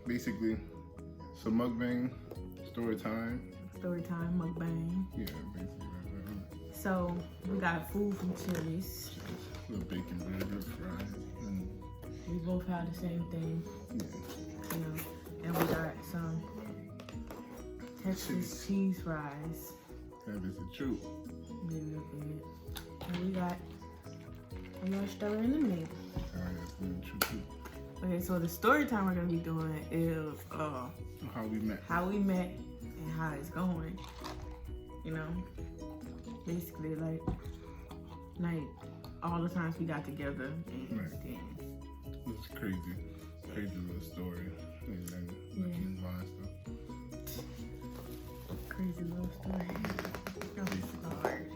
basically, so mukbang, story time. Storytime, mukbang. Yeah, basically. So we got food from Chili's. Little bacon burger, fries, and We both have the same thing, yeah. you know. And we got some Texas cheese fries. That is the truth. They real good. And we got a little strawberry lemonade. That's the truth too. Okay, so the story time we're gonna be doing is How we met. and how it's going. You know, basically like all the times we got together and Right. then It's crazy little story. And then looking stuff. crazy little story. Oh, hard.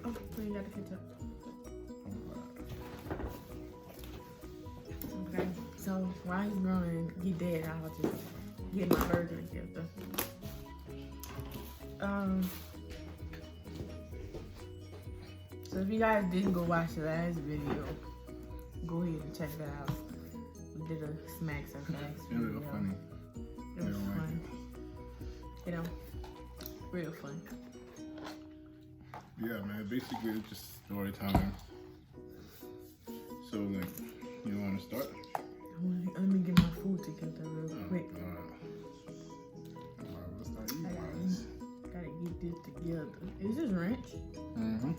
Oh, we ain't got the ketchup. Okay, so while he's growing, he dead. I'll just get my burger together. So if you guys didn't go watch the last video, go ahead and check that out. We did a smacks and facts It video. was funny. It was Yeah, fun. You know, real fun. Yeah, man. Basically, it's just story time. So, like, you want to start? Let me get my food together real quick. Let's start eating. Gotta get this together. Is this ranch? Mm-hmm.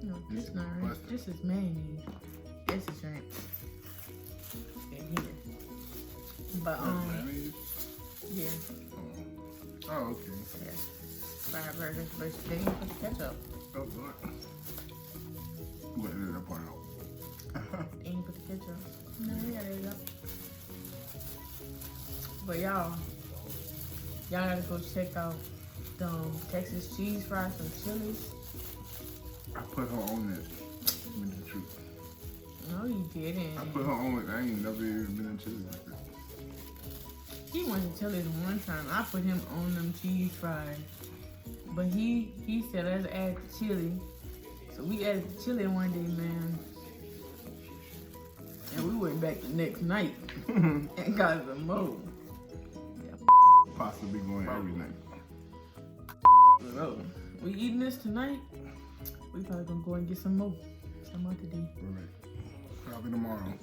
No, This this is not ranch. mustard. This is mayonnaise. This is ranch. In here. But Mayonnaise? yeah. Oh, okay. Yeah. Fried burgers, but they didn't put the ketchup. Oh, Lord. We'll edit that part out. They didn't put the ketchup. No, we gotta edit it up. But y'all gotta go check out the Texas cheese fries from Chili's. I put her on it. With the truth. No, you didn't. I put her on it. I ain't never even been in Chile like that. He went to Chili's one time. I put him on them cheese fries. But he said, let's add the chili. So we added the chili one day, man. And we went back the next night and got some more. Possibly going every night. So, we eating this tonight. We probably gonna go and get some more. Some more today. Right. Probably tomorrow.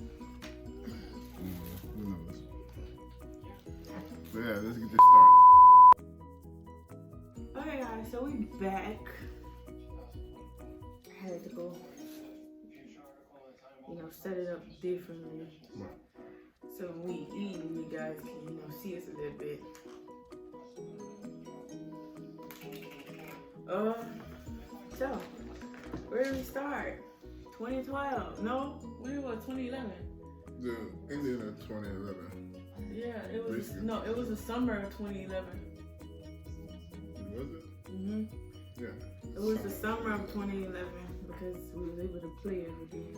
Who knows? But yeah, let's get this started. Okay guys, so we back. I had to go, set it up differently. Right. So when we eat, you guys can, see us a little bit. So where did we start? 2012? No, when was 2011? The ending of 2011. Yeah, it was. Basically. No, it was the summer of 2011. Was it? Mhm. Yeah. It was the summer of 2011 because we was able to play every day.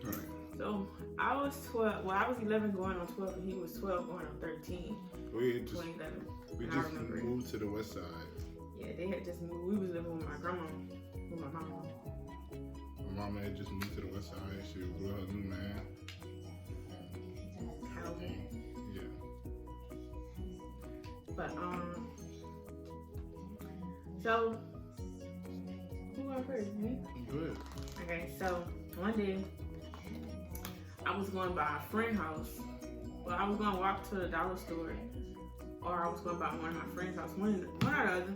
Right. So I was 12. Well, I was 11 going on 12, and he was 12 going on 13. We just 2011. we And I just remember it. moved to the west side. Yeah, they had just moved. We was living with my grandma, with my mama. My mama had just moved to the west side. She was with her new man. Housing. Yeah. But so who went first? Me? Good. Okay, so one day I was going by a friend's house. Well, I was going to walk to the dollar store, or I was going by one of my friend's house, one or the other.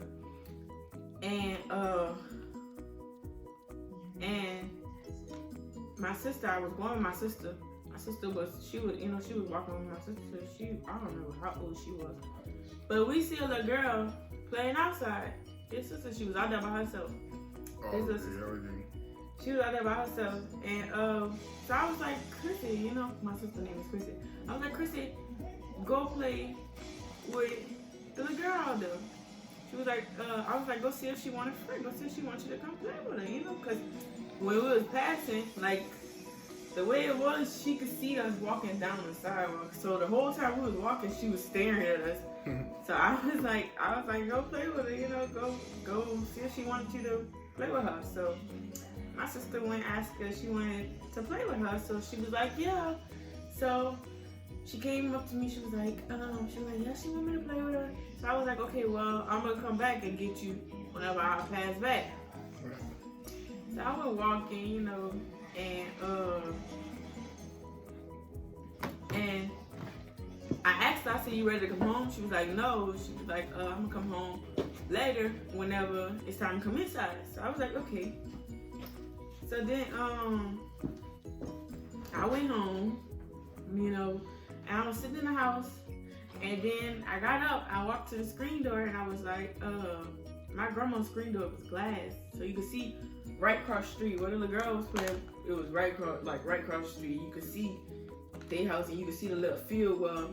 And my sister, I was going with my sister. My sister she was walking with my sister. I don't remember how old she was. But we see a little girl playing outside. This sister, she was out there by herself. Oh, okay, everything. She was out there by herself. And so I was like, Chrissy, my sister's name is Chrissy. I was like, Chrissy, go play with the little girl out there. She was like, I was like, go see if she wanted a friend. Go see if she wants you to come play with her, because when we was passing, like, the way it was, she could see us walking down the sidewalk. So the whole time we was walking, she was staring at us. So I was like, go play with her, go see if she wanted you to play with her. So my sister went and asked her if she wanted to play with her. So she was like, yeah. So she came up to me. She was like, yeah, she want me to play with her. So I was like, okay, well, I'm gonna come back and get you whenever I pass back. So I was walking, you know, and I asked her, I said, you ready to come home? She was like, no. She was like, I'm gonna come home later whenever it's time to come inside. So I was like, okay. So then I went home, you know, and I was sitting in the house, and then I got up, I walked to the screen door, and I was like, my grandma's screen door was glass, so you could see right across the street where the little girl was playing. It was right across the street. You could see their house, and you could see the little field where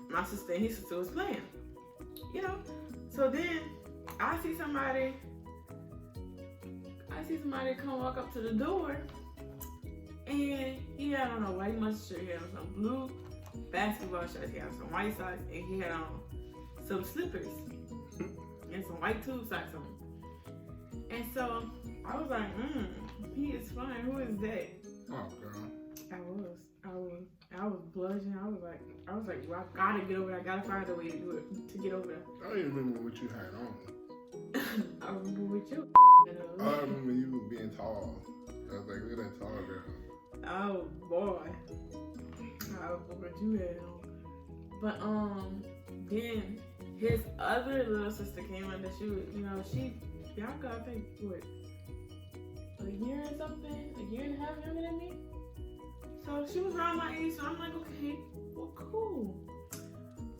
my sister and his sister was playing, you know. So then I see somebody come walk up to the door, and he had on a white mustard shirt, he had on some blue basketball shorts, he had some white socks, and he had on some slippers and some white tube socks on. And so I was like, he is fine. Who is that? Oh, girl. I was blushing. I was like, well, I gotta get over there. I gotta find a way to do it, to get over there. I don't even remember what you had on. I remember what you. I remember you being tall. I was like, look at that tall girl. Oh boy. I remember what you had on. But then his other little sister came in that she was, you know, Bianca, I think, what, a year or something? A year and a half younger than me? So she was around my age, so I'm like, okay, well, cool.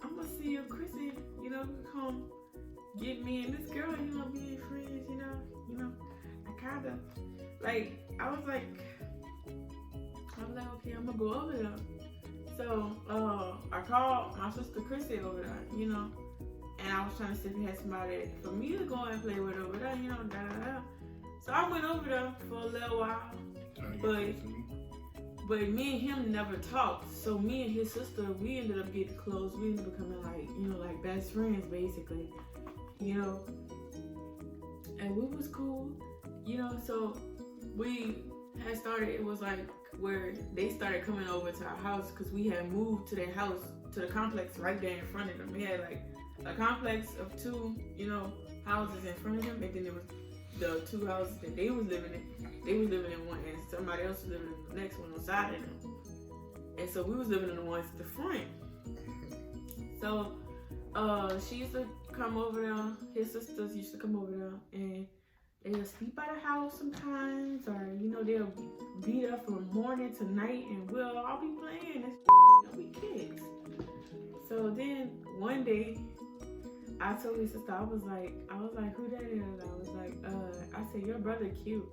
I'm gonna see if Chrissy, you know, come get me and this girl, you know, being friends, you know. I kinda, like, I was like, okay, I'm gonna go over there. So, I called my sister Chrissy over there, you know, and I was trying to see if he had somebody for me to go and play with over there, you know, da-da-da. So I went over there for a little while, but me and him never talked. So me and his sister, we ended up getting close. We ended up becoming like, you know, like best friends basically, you know. And we was cool, you know. So we had started. It was like where they started coming over to our house because we had moved to their house, to the complex right there in front of them. We had like a complex of two, you know, houses in front of them, and then there was the two houses that they was living in. They was living in one, and somebody else was living in the next one on the side of them. And so we was living in the ones at the front. So she used to come over there. His sisters used to come over there, and they'll sleep at the house sometimes, or you know, they'll be there from morning to night, and we'll all be playing. It's we kids. So then one day, I told his sister, I was like, who that is? I was like, I said, your brother cute.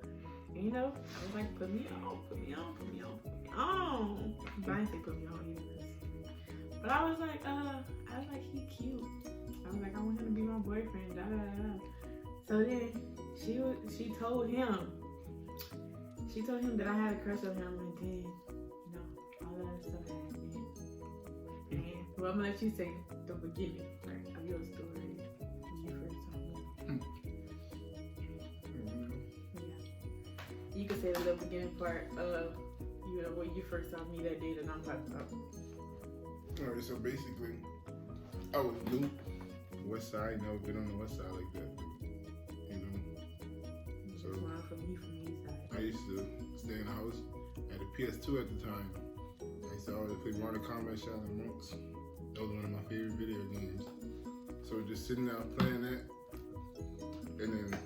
And, you know, I was like, put me on. But I didn't say put me on either. But I was like, he cute. I was like, I want him to be my boyfriend, da da da. So then she told him that I had a crush on him, and then, you know, all that stuff happened. And, well, I'm gonna let you say the beginning part of your story when you first saw me. Yeah. You can say the little beginning part of, you know, when you first saw me that day that I'm talking about. Alright, so basically, I was new. West side, never been on the west side like that. You know? So From the east side. I used to stay in the house. I had a PS2 at the time. I used to always play Mortal Kombat Shaolin Monks. That was one of my favorite video games. So just sitting there playing that, and then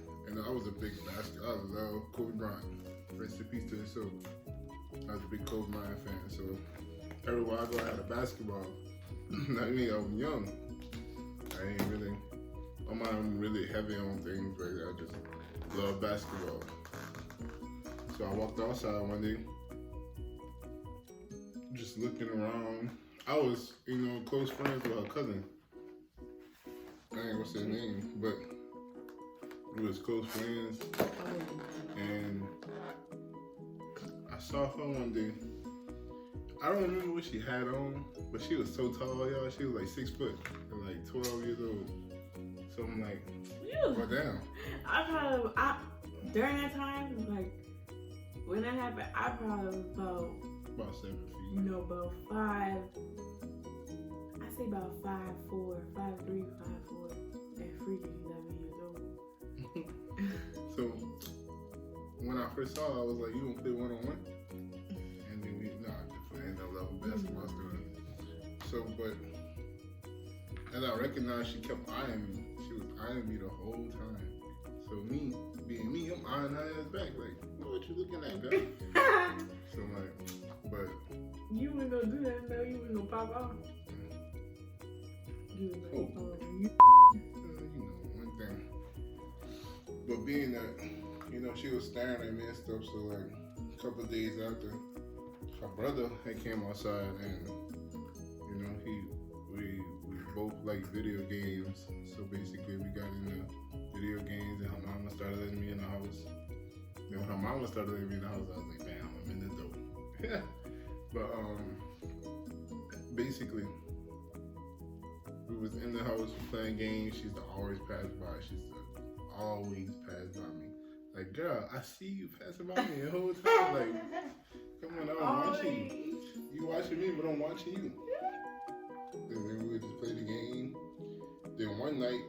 I was a big basketball. I love Kobe Bryant. Rest in peace to his soul. I was a big Kobe Bryant fan. So everywhere I go, I had a basketball. I mean, I was young. I'm really heavy on things right now. I just love basketball. So I walked outside one day, just looking around. I was, you know, close friends with her cousin. I ain't gonna say her name, but we was close friends. And I saw her one day. I don't remember what she had on, but she was so tall, y'all. She was like 6 foot and like 12 years old. So I'm like, well, damn. During that time, like, when that happened, I probably was About 7 feet. you know, about 5. I say about 5'4", 5'3", 5'4", at freaking 11 years old. So when I first saw her, I was like, "You gonna play 1-on-1?" And then we just playing that level basketball stuff. So, but as I recognized, she kept eyeing me. She was eyeing me the whole time. So me, being me, I'm eyeing her ass back. Like, what you looking at, girl? So I'm like, but You weren't gonna do that, no. You weren't gonna pop off. You was like, Oh. you one thing. But being that, she was staring at me and stuff. So like, a couple of days after, her brother had came outside and we both like video games. So basically, we got into video games, and her mama started letting me in the house. Then when her mama started letting me in the house, I was like, "Damn, I'm in the door." But basically, we was in the house playing games. She used to always pass by. She used to always pass by me. Like, girl, I see you passing by me the whole time. Like, come on, I'm watching you. You watching me, but I'm watching you. And then we would just play the game. Then one night.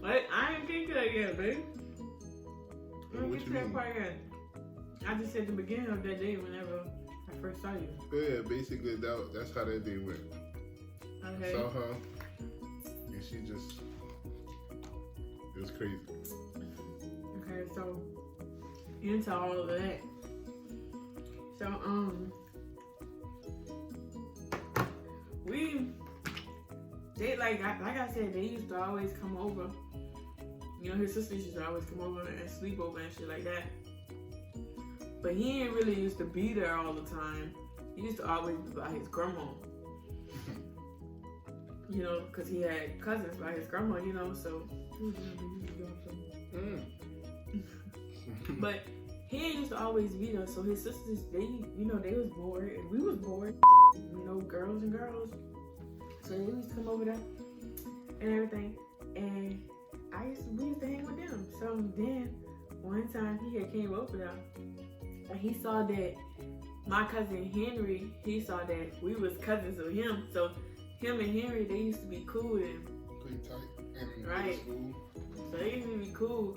Wait, I ain't get to that yet, baby. I don't What get you to that mean? part yet. I just said the beginning of that day whenever I first saw you. Yeah, basically that's how that day went. I Okay. saw her, and she just, it was crazy. Okay, so into all of that. So they like I said, they used to always come over. His sisters used to always come over and sleep over and shit like that. But he ain't really used to be there all the time. He used to always be by his grandma. Because he had cousins by his grandma, so. But he ain't used to always be there, so his sisters, they was bored, and we was bored, girls and girls. So they used to come over there and everything, and we used to hang with them. So then, one time he had came over there, and he saw that my cousin Henry, he saw that we was cousins of him, so him and Henry, they used to be cool and Pretty tight. And right. School. So they used to be cool.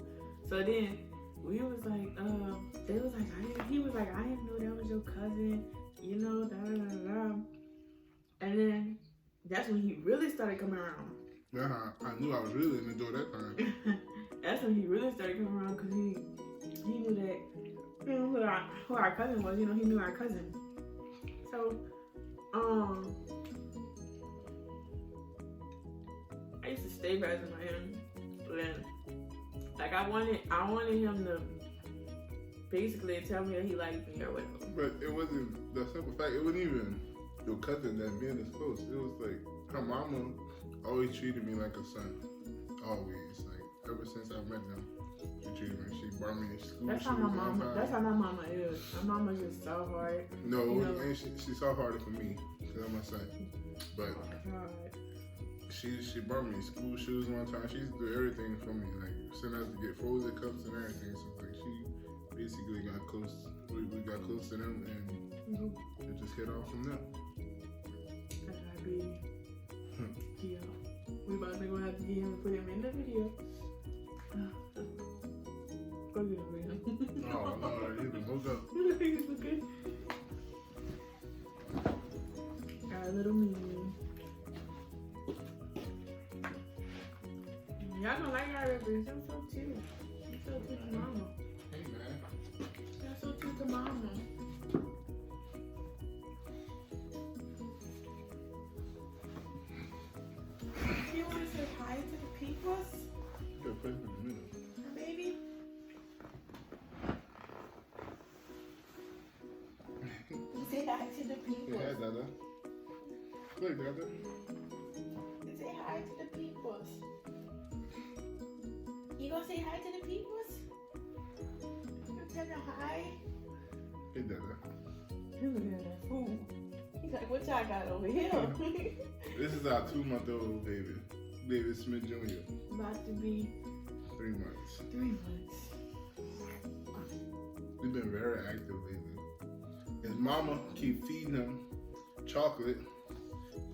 So then we was like, they was like, he was like, I didn't know that was your cousin, da da da da. And then that's when he really started coming around. Yeah, I knew I was really in the door that time. That's when he really started coming around because he knew that who our cousin was. He knew our cousin. So I used to stay by him, and like I wanted him to basically tell me that he liked me or whatever. But it wasn't the simple fact. It wasn't even your cousin that being this close. It was like her mama always treated me like a son. Always, like ever since I met them, she treated me. She brought me to school. That's how my mama. That's how my mama is. My mama's just so hard. No, and she saw harder for me because I'm my son. But she brought me school shoes one time. She used to do everything for me, like send us to get frozen cups and everything. So like she basically got close. We got close to them, and it just hit off from there. Yeah. We about to go have to get him and put him in the video. Go get him, man. Oh no, you can hold up. He's okay. Got a little mean. Y'all gonna like our ribbons. I'm so cute. I'm so cute to mama. Hey man. I'm so cute to mama. You want to say hi to the peoples? Good place in the middle. Baby? Say hi to the people. Yeah, Dada. Look, Dada. Say hi to the peoples. You gonna say hi to the peoples? You tell them hi? Hey, Dada. You look at that fool. He's like, what y'all got over here? This is our 2-month-old baby. David Smith Jr. About to be 3 months. 3 months. been very active lately. His mama keep feeding him chocolate.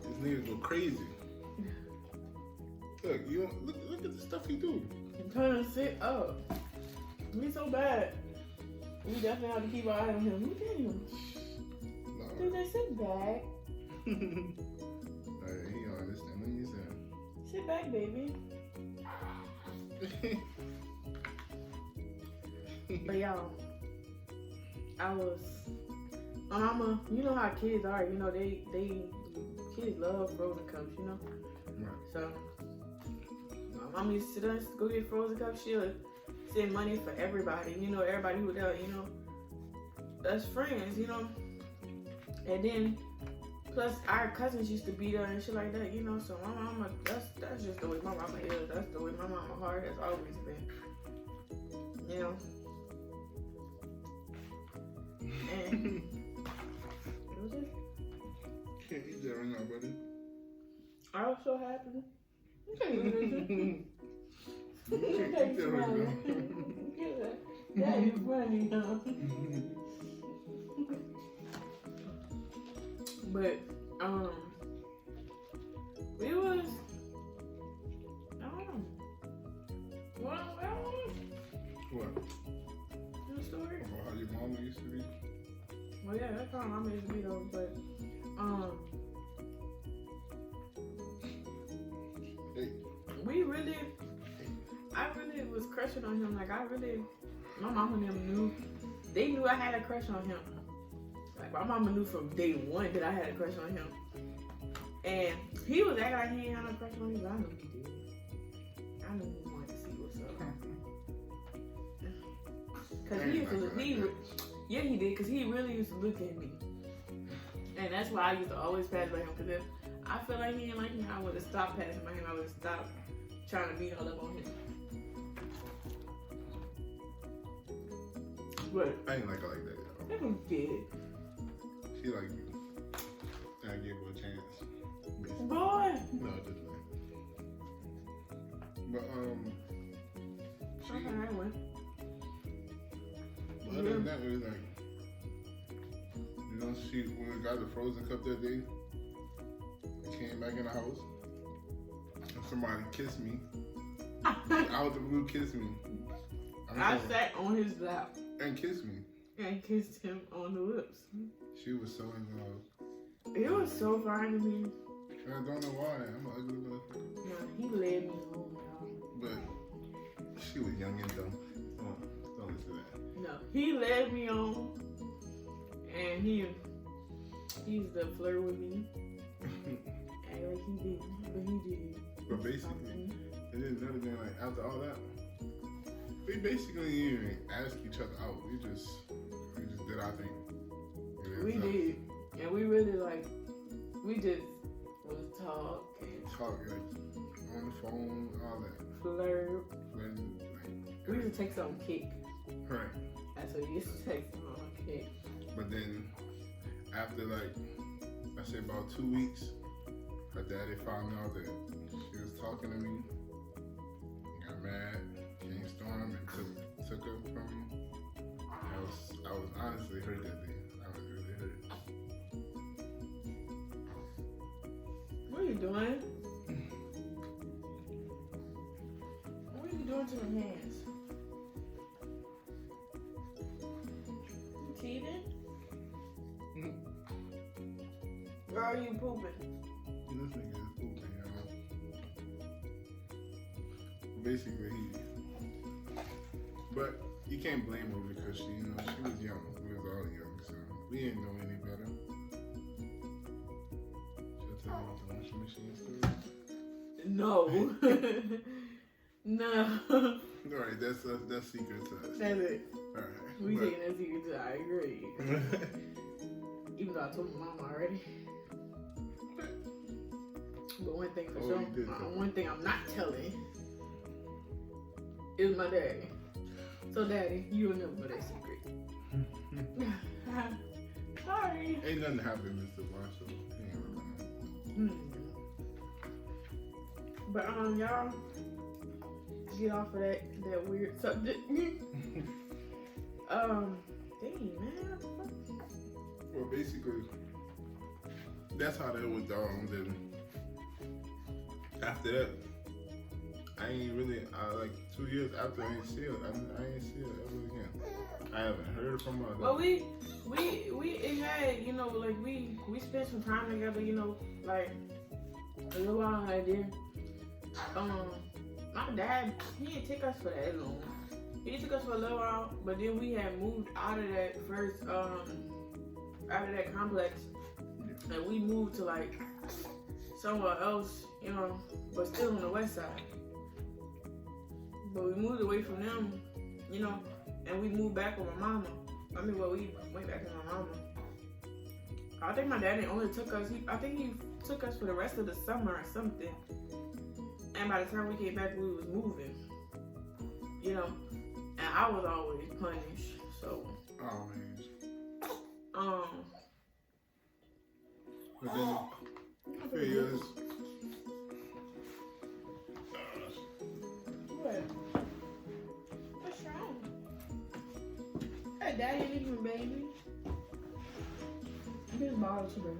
This nigga go crazy. Look, look at the stuff he do. I'm trying to sit up. He's so bad. We definitely have to keep our eye on him. Look at him. Dude, they sit back. Alright, he don't understand what you saying. Sit back, baby. But y'all, my mama, you know how kids are, you know, kids love frozen cups, you know? Right. So, my mama used to sit down, go get frozen cups, she'll send money for everybody, you know, everybody who does, you know, us friends, you know? And then, plus our cousins used to be there and shit like that, you know, so my mama, that's just the way my mama is, that's the way my mama heart has always been, you know? And what was it? Can't eat that right now, buddy. I was so happy. You can't eat it. You can't eat that right now. That is funny, huh? But it was, I don't know. Well, What? the story. About how your mama used to be? Well, yeah, that's how mama used to be though. But Hey. I really was crushing on him. Like my mama and them knew. They knew I had a crush on him. Like my mama knew from day one that I had a crush on him. And he was acting like he ain't had no crush on me, but I knew he did. I knew he wanted to see what's up. Cause he used to look, yeah, he did, cause he really used to look at me. And that's why I used to always pass by him, cause if I felt like he didn't like me, I would have stopped passing by him. I would have stopped trying to beat all up on him. But I ain't like her like that, yo. that was good. She like me. And I gave her a chance. Basically. Boy! No, just like. But Okay, I went. other than that, it was like, you know, when we got the frozen cup that day, I came back in the house, and somebody kissed me. Out of the blue, kissed me. I sat on his lap and kissed me. and kissed him on the lips. She was so in love. It was so fine to me. And I don't know why. I'm an ugly motherfucker. Yeah, he led me home, y'all. But she was young and dumb. Don't listen to that. No, he led me on, and he used to flirt with me. Act like he didn't, but he did. But basically, and then another thing, like after all that, we basically didn't even ask each other out. We just did our thing. We did, and we really we just was talk like on the phone, all that. flirt. Flirting, We used to take some kick. right. That's what we used to take some kick. But then after I say about 2 weeks, her daddy found out that she was talking to me. Got mad, came storm and took her from me. I was honestly hurt that day. I was really hurt. What are you doing? What are you doing to my hands? You cheating? Or are you pooping? This nigga is pooping, y'all. Basically, but you can't blame her because she was young. We was all young, so we didn't know any better. Should I tell you about the washing machine story? No. No. All right, that's secret to us. That's it. All right, We taking that secret to I agree. Even though I told my mom already. But one thing for sure, one thing I'm not telling is my daddy. So daddy, you'll never know that secret. Sorry. Ain't nothing happened, Mr. Marshall. He ain't But y'all get off of that weird subject. basically, that's how that went down. Then after that, I ain't really, like 2 years after I ain't see it, I ain't see it ever again. I haven't heard from her. Well, we had, you know, like we spent some time together, you know, like a little while I did. My dad, he didn't take us for that long. He took us for a little while, but then we had moved out of that first, out of that complex, and we moved to like somewhere else, you know, but still on the west side. But we moved away from them, you know, and we moved back with my mama. I mean, well, we went back with my mama. I think my daddy only took us, I think he took us for the rest of the summer or something. And by the time we came back, we was moving, you know, and I was always punished, so. Always. But then, a few years. What? What's wrong? Hey, daddy ain't even baby. This bottle's too big.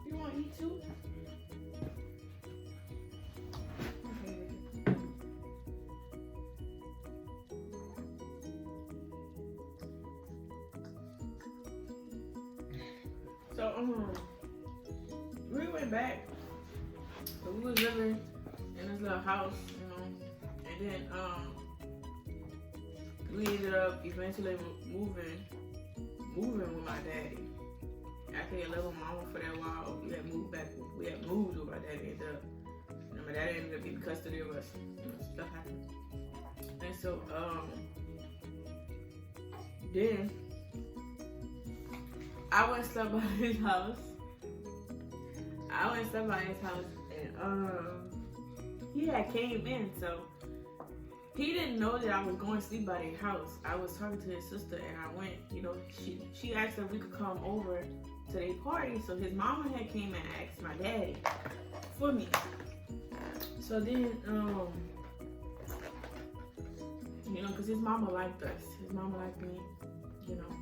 You want to eat too? So, we went back. So we was living in this little house, you know, and then, we ended up eventually moving with my daddy. After he lived with mama for that while, we had moved with my daddy ended up. And my daddy ended up getting custody of us. You know, stuff happened. And so, then I went and slept by his house. And he had came in, so he didn't know that I was going to sleep by their house. I was talking to his sister, and I went. You know, she asked if we could come over to their party. So his mama had came and asked my daddy for me. So then, you know, cause his mama liked us. His mama liked me. You know.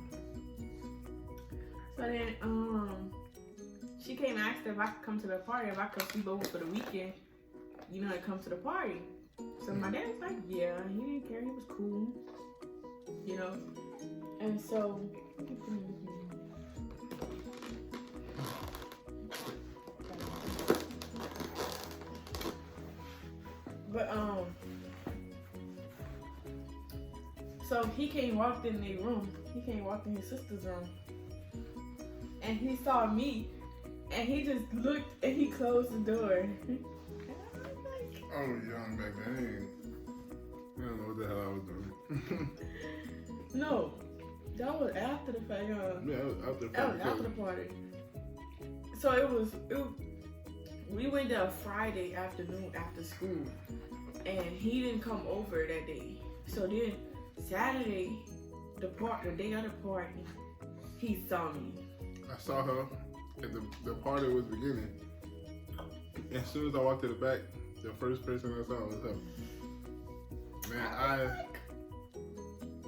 So then, she came and asked if I could come to the party, if I could sleep over for the weekend, you know, and come to the party. So my dad was like, yeah, he didn't care, he was cool, you know. And so, but so he walked in their room. He walked in his sister's room, and he saw me. And he just looked and he closed the door. And I was like, I was young back then. I don't know what the hell I was doing. No, that was after the fact. Yeah, it was after the party. That was after the party. So we went there Friday afternoon after school. And he didn't come over that day. So then Saturday, the day of the party, he saw me. I saw her. The party was beginning. As soon as I walked to the back, the first person I saw was her. Man,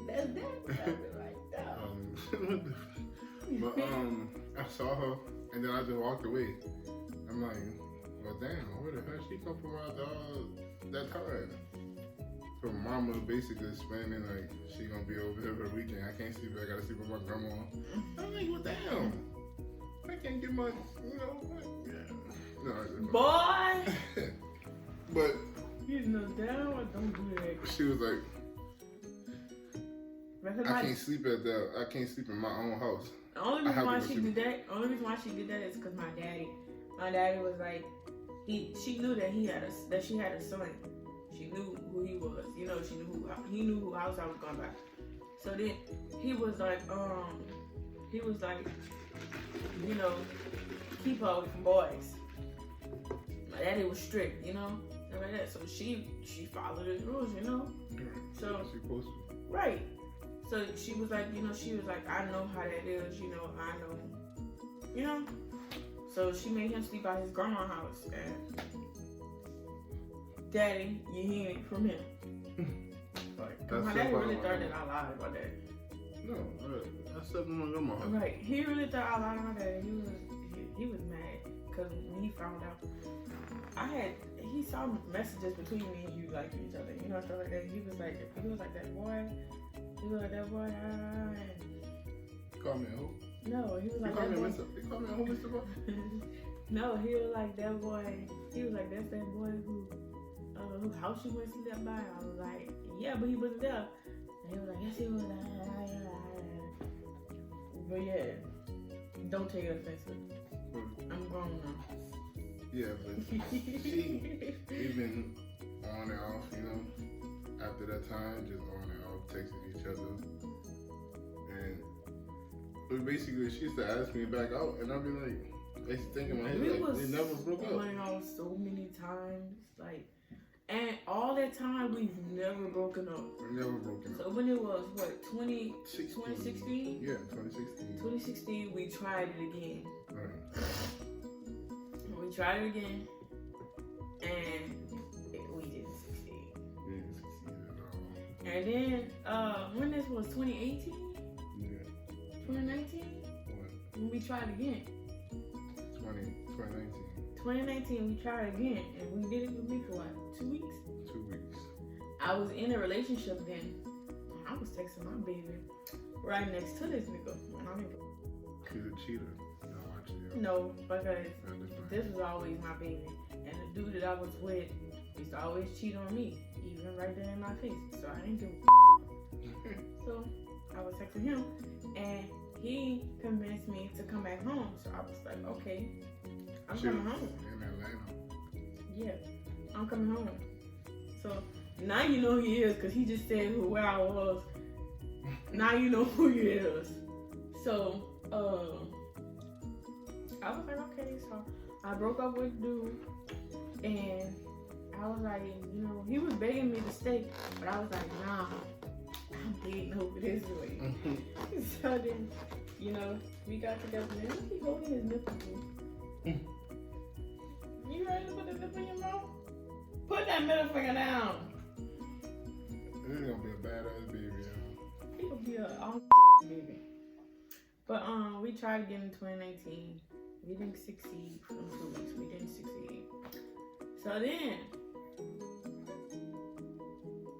That's right there. But I saw her and then I just walked away. I'm like, well, damn, where the hell she come from out that time? So mama basically explaining like she gonna be over here for the weekend. I can't sleep. I gotta sleep with my grandma. I'm like, well, damn. I can't get my, you know, yeah. No, boy. But you know down, don't do that. She was like, I can't sleep I can't sleep in my own house. The only reason why she did that is because my daddy was like, she knew that she had a son. She knew who he was. You know, he knew who house I was going by. So then he was like, you know, keep her away from boys. My daddy was strict, you know, stuff like that. So she followed his rules, you know. So she supposed to. Right. So she was like, you know, I know how that is, you know, I know, you know. So she made him sleep at his grandma's house, and daddy, you hear it from him. Right. My daddy really thought that I lied about that. No, I slept with my grandma. Right. He really thought I lied about that. He was mad because when he found out, he saw messages between me and you liking each other, you know, stuff like that. He was like that boy. He was like that boy. You call me a hoe? No, he was like that boy. You call me a hoe, Mr. Boy? No, he was like that boy. He was like, that's that boy who house you went to sleep by. I was like, yeah, but he wasn't there. And he was like, yes, he was. But yeah, don't take it offensive. I'm grown now. Yeah, but we've been on and off, you know. After that time, just on and off, texting each other. But basically, she used to ask me back out, and I'd be like, I used to think in my head, like, we never broke up. Going on so many times, like, and all that time, we've never broken up. We've never broken up. So when it was, what, 2016? Yeah, 2016. 2016, we tried it again. Right. We tried it again, and we didn't succeed. We didn't succeed at all. And then, when this was 2018? Yeah. 2019? What? When we tried again. 2019. 2019, we tried again, and we did it with me for what, 2 weeks? 2 weeks. I was in a relationship then. I was texting my baby right next to this nigga. And I didn't. He's a cheater. No, because this was always my baby. And the dude that I was with used to always cheat on me, even right there in my face. So I didn't give a So I was texting him, and he convinced me to come back home. So I was like, okay, I'm coming home. In Atlanta. Yeah, I'm coming home. So now you know who he is, because he just said where I was. Now you know who he is. So, I was like, okay, so I broke up with the dude, and I was like, you know, he was begging me to stay, but I was like, nah, I'm dating over this way. So then, you know, we got together, and he holding his nipple. You ready to put the nipple in your mouth? Put that middle finger down. This is gonna be a badass baby, y'all. He gonna be a baby. But we tried again in 2019. We didn't succeed for 2 weeks. We didn't succeed. So then,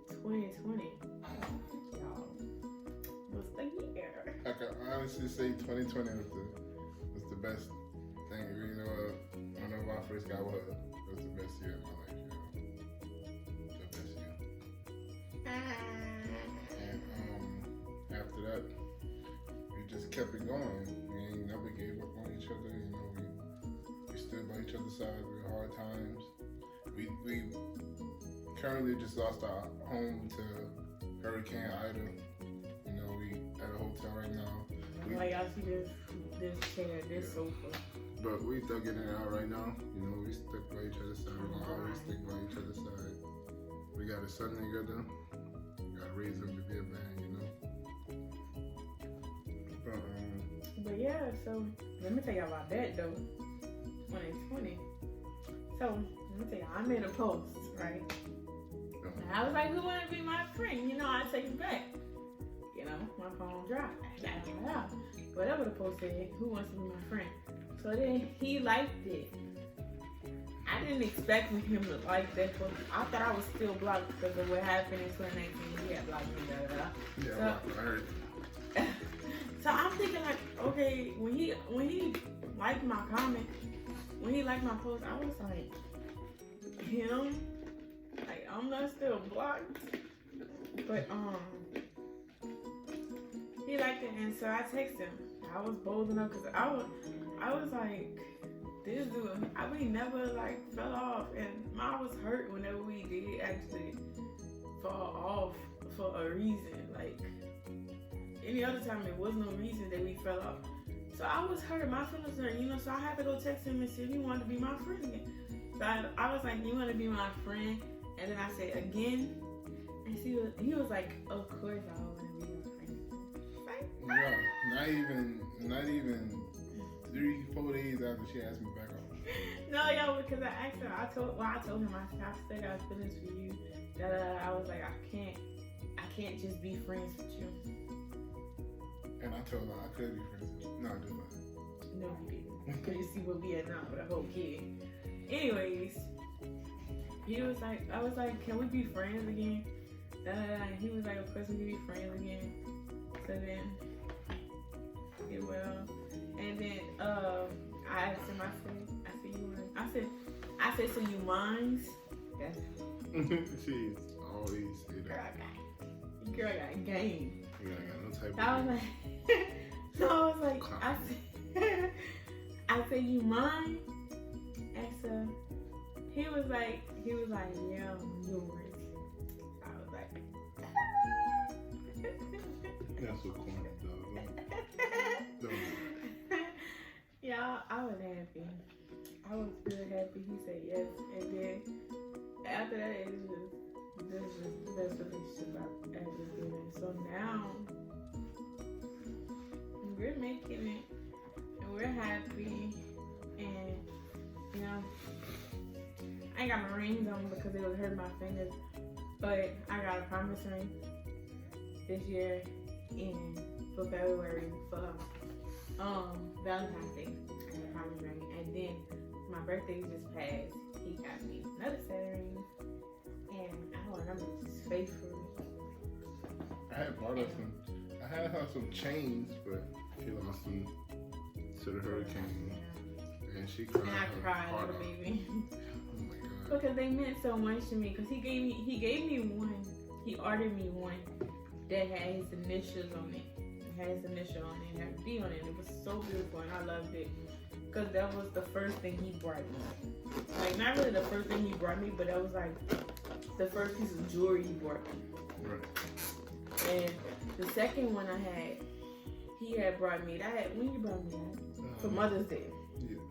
2020, y'all, was the year. I can honestly say 2020 was the best thing. You know, whenever I first got with her, it was the best year of my life. You know, the best year. And after that, we just kept it going. We never gave up on each other. You know, we stood by each other's side with hard times. We currently just lost our home to Hurricane Ida. You know, we at a hotel right now. Like y'all see this chair, this sofa. But we thugging it out right now. You know, we stick by each other's side. We're gonna always stick by each other's side. We got a son together. We gotta raise him to be a man, you know. But yeah, so let me tell you about that though. 2020. So let me tell you, I made a post, right? And I was like, who wanna be my friend? You know, I take it back. You know, my phone dropped. Whatever the post said, who wants to be my friend? So then he liked it. I didn't expect him to like that post. I thought I was still blocked because of what happened in 2019. He had blocked me, Yeah, I heard. So I'm thinking like, okay, when he liked my comment, when he liked my post, I was like, him? Like, I'm not still blocked. But he liked it, and so I texted him. I was bold enough because I was like, this dude, we never like fell off, and I was hurt whenever we did actually fall off for a reason. Like any other time, there was no reason that we fell off. So I was hurt, my feelings hurt, you know. So I had to go text him and see if he wanted to be my friend again. So I was like, you want to be my friend? And then I said again, and he was like, of course I want to be your friend. Like, no, not even 3-4 days after she asked me back on. No, yo, because I asked her. I told him I still got feelings for you. I was like, I can't just be friends with you. And I told her I could be friends with you. No, I didn't. No, you didn't. Because you see what we at now with a whole kid. Anyways, he was like, I was like, can we be friends again? And he was like, of course we can be friends again. So then, it will. And then, I asked him, I said, you want? I said, so you mind? Yes. She's always say that. Girl got game. You ain't got no type of I was like, so I was like, I said, you mind? And so he was like, yeah, I'm yours. I was like, that's so corny, dog. Don't. yeah, I was happy. I was really happy. He said yes, and then after that, it was just the best relationship I've ever been in. So now we're making it, and we're happy, and you know, I ain't got my rings on because it would hurt my fingers, but I got a promise ring this year for February for Valentine's Day. I got a promise ring, and then my birthday just passed. He got me another set of rings, and I'm just faithful. I had bought her some. I had her some chains, but she lost them to the hurricane, and she cried. And I cried, little baby. Oh my god! Because they meant so much to me. Because he gave me one. He ordered me one that had his initials on it. It had his initial on it. It had a B on it. And it was so beautiful, and I loved it. Because that was the first thing he brought me. Like, not really the first thing he brought me, but that was like the first piece of jewelry he brought me. Right. And the second one I had, he had brought me that. When you brought me that? For Mother's Day. Yeah.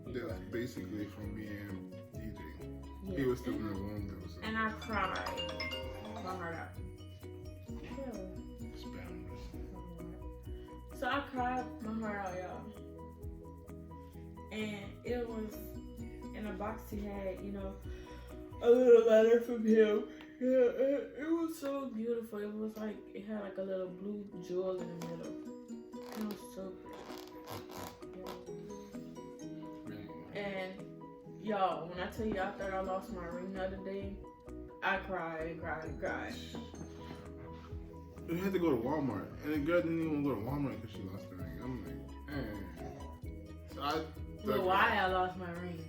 That's basically from me and DJ. Yeah. He was still in the room though. So. And I cried my heart out. Yeah. So I cried my heart out, y'all. And it was in a box he had, you know, a little letter from him. Yeah, it was so beautiful. It was like, it had like a little blue jewel in the middle. It was so pretty. Yeah. And y'all, when I tell you I thought I lost my ring the other day, I cried and cried and cried. We had to go to Walmart, and the girl didn't even go to Walmart because she lost the ring. I'm like, So But why I lost my ring?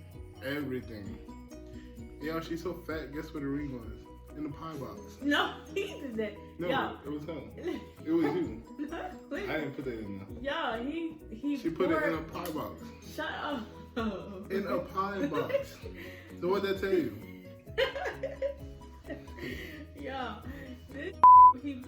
Everything. Yo, she's so fat. Guess where the ring was? In the pie box. No, he did that. No, y'all. It was him. It was you. I didn't put that in there. Y'all, She put it in a pie box. Shut up. In a pie box. So what'd that tell you? Y'all, this he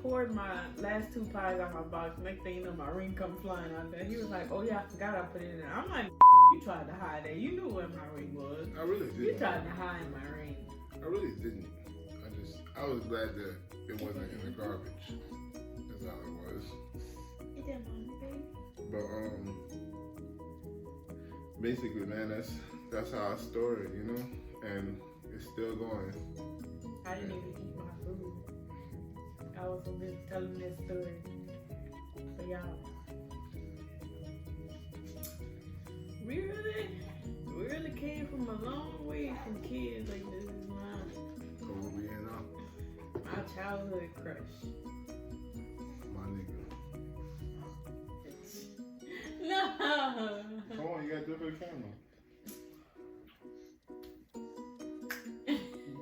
poured my last two pies out my box. Next thing you know, my ring come flying out there. He was like, "Oh yeah, I forgot I put it in there." I'm like, "You tried to hide that. You knew where my ring was." I really didn't. You tried to hide my ring. I really didn't. I was glad that it wasn't in the garbage. That's all it was. But basically, man, that's our story, you know, and it's still going. I didn't even eat my food. I was so busy telling this story. But y'all, we really came from a long way from kids like this is mine. So what we in now? My childhood crush. My nigga. No. Come on, you gotta do it for the camera.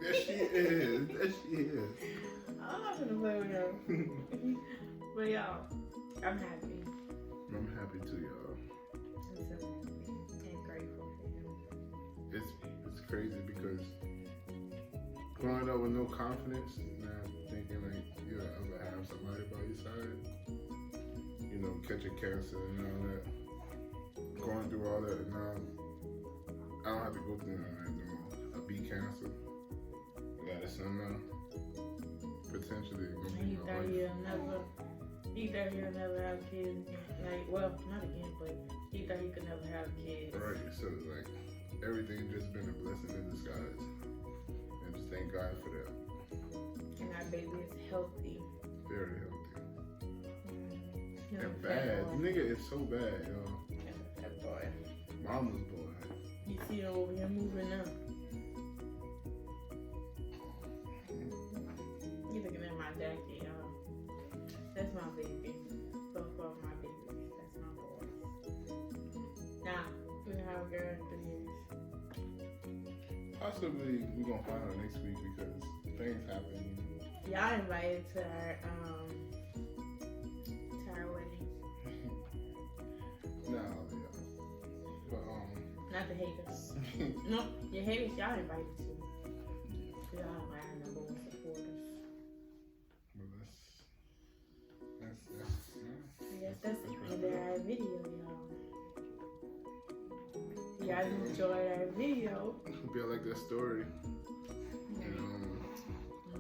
There she is. There she is. I'm not gonna play with her. But y'all, I'm happy. I'm happy too, y'all. I'm so happy and grateful for him. It's crazy because growing up with no confidence, now thinking like you'll ever have somebody by your side, you know, catching cancer and all that, going through all that, now I don't have to go through none of that anymore. I beat cancer. I got a son now. Potentially gonna be my wife. He thought he'll never have kids again. Like, well, not again, but he thought he could never have kids. Right, so like everything just been a blessing in disguise. And just thank God for that. our baby is healthy. Very healthy. He's a And fat bad. boy. Nigga is so bad, yo. He's a fat boy. Mama's boy. You see him over here moving now. He's looking at my jacket, y'all. That's my baby. Both of my babies. That's my boys. Now, we have a girl in 3 years. Possibly we gonna find out next week because things happen. Y'all invited to our wedding. No, yeah. But Not the haters. No, your haters, y'all invited to. Y'all are my number one supporters. But that's I guess that's the end of our video, y'all. You guys enjoyed our video. Hope y'all like that story.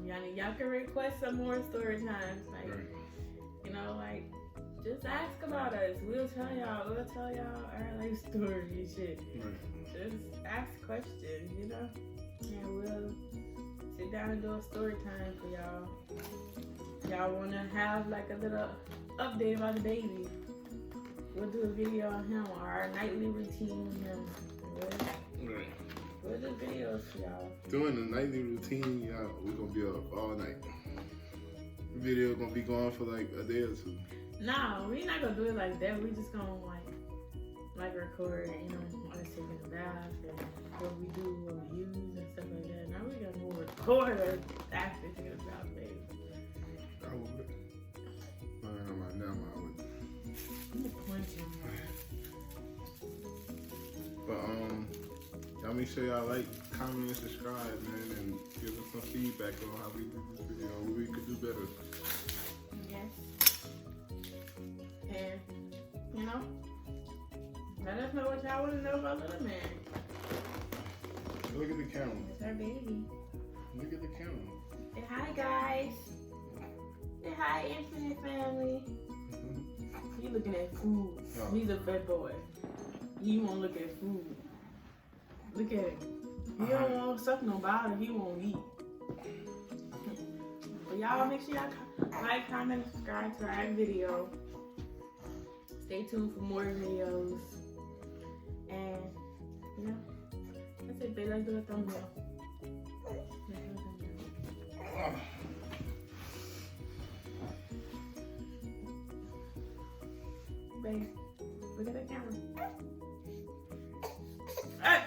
And Y'all can request some more story times. Like, right. you know, like, just ask about us. We'll tell y'all our life story and shit. Right. Just ask questions, you know? And we'll sit down and do a story time for y'all. Y'all wanna have like a little update about the baby? We'll do a video on him or our nightly routine on him. Right. We'll do videos for y'all. Doing the nightly routine, y'all, we're gonna be up all night. The video gonna be going for like a day or two. No, we're not gonna do it like that. We just gonna like record, you know, us taking a bath and what we do, what we use and stuff like that. Now we got more record us after taking a bath, baby. I would. No, right now, I would. I'm gonna punch him. But y'all make sure y'all like, comment, and subscribe, man, and give us some feedback on how we do this video, what we could do better. Yes. And, you know, let us know what y'all want to know about little man. Look at the camera. It's our baby. Look at the camera. Say hi, guys. Say hi, Infinite family. He looking at food. Oh. He's a fat boy. He won't look at food. Look at him. He don't want suck no bottle. He won't eat. But y'all make sure y'all like, comment, and subscribe to our video. Stay tuned for more videos. And, you know, that's it, babe. Let's do a thumbnail. Babe, look at the camera. Hey!